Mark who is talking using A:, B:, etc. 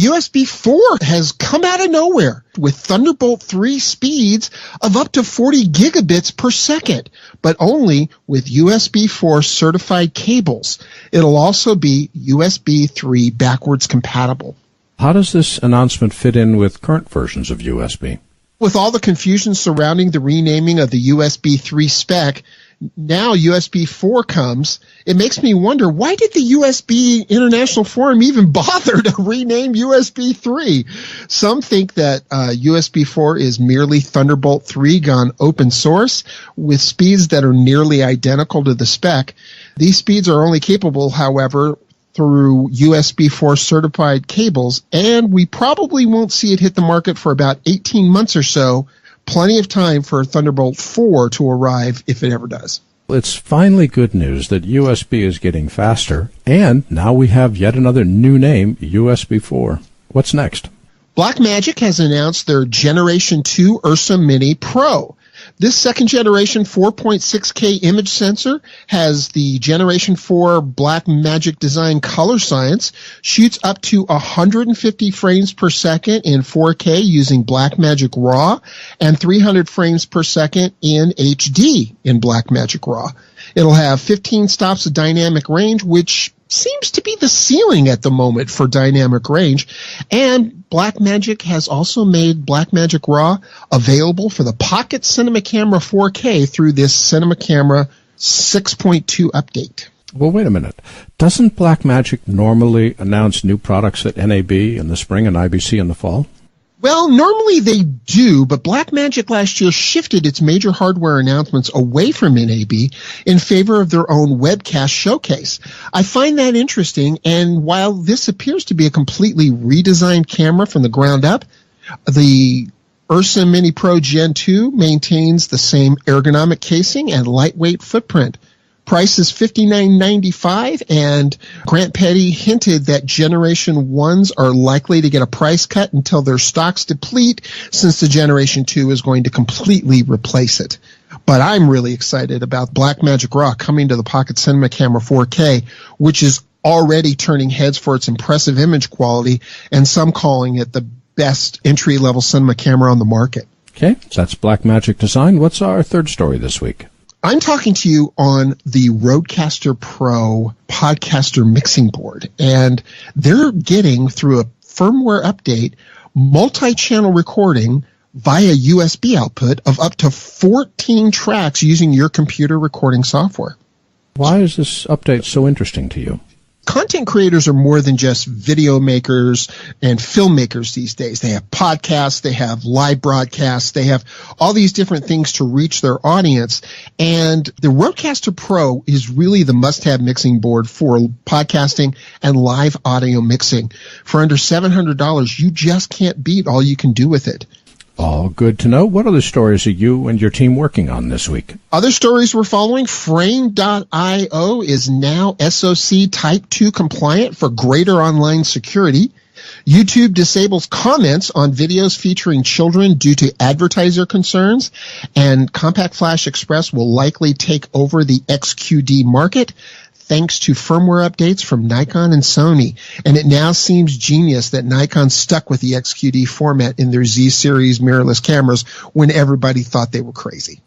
A: USB 4 has come out of nowhere with Thunderbolt 3 speeds of up to 40 gigabits per second, but only with USB 4 certified cables. It'll also be USB 3 backwards compatible.
B: How does this announcement fit in with current versions of USB?
A: With all the confusion surrounding the renaming of the USB 3 spec, now USB 4 comes. It makes me wonder, why did the USB International Forum even bother to rename USB 3? Some think that USB 4 is merely Thunderbolt 3 gone open source with speeds that are nearly identical to the spec. These speeds are only capable, however, through USB 4 certified cables, and we probably won't see it hit the market for about 18 months or so. Plenty of time for Thunderbolt 4 to arrive if it ever does.
B: It's finally good news that USB is getting faster, and now we have yet another new name, USB 4. What's next?
A: Blackmagic has announced their Generation 2 Ursa Mini Pro. This second generation 4.6K image sensor has the Generation 4 Blackmagic design color science, shoots up to 150 frames per second in 4K using Blackmagic RAW, and 300 frames per second in HD in Blackmagic RAW. It'll have 15 stops of dynamic range, which seems to be the ceiling at the moment for dynamic range. And Blackmagic has also made Blackmagic RAW available for the Pocket Cinema Camera 4K through this Cinema Camera 6.2 update.
B: Well, wait a minute. Doesn't Blackmagic normally announce new products at NAB in the spring and IBC in the fall?
A: Well, normally they do, but Blackmagic last year shifted its major hardware announcements away from NAB in favor of their own webcast showcase. I find that interesting, and while this appears to be a completely redesigned camera from the ground up, the Ursa Mini Pro Gen 2 maintains the same ergonomic casing and lightweight footprint. Price is $59.95, and Grant Petty hinted that Generation 1s are likely to get a price cut until their stocks deplete, since the Generation 2 is going to completely replace it. But I'm really excited about Blackmagic RAW coming to the Pocket Cinema Camera 4K, which is already turning heads for its impressive image quality, and some calling it the best entry-level cinema camera on the market.
B: Okay, so that's Blackmagic Design. What's our third story this week?
A: I'm talking to you on the Rodecaster Pro podcaster mixing board, and they're getting, through a firmware update, multi-channel recording via USB output of up to 14 tracks using your computer recording software.
B: Why is this update so interesting to you?
A: Content creators are more than just video makers and filmmakers these days. They have podcasts, they have live broadcasts, they have all these different things to reach their audience. And the Rodecaster Pro is really the must-have mixing board for podcasting and live audio mixing. For under $700, you just can't beat all you can do with it.
B: All good to know. What other stories are you and your team working on this week?
A: Other stories we're following: Frame.io is now SOC Type 2 compliant for greater online security. YouTube disables comments on videos featuring children due to advertiser concerns. And Compact Flash Express will likely take over the XQD market, thanks to firmware updates from Nikon and Sony. And it now seems genius that Nikon stuck with the XQD format in their Z-series mirrorless cameras when everybody thought they were crazy.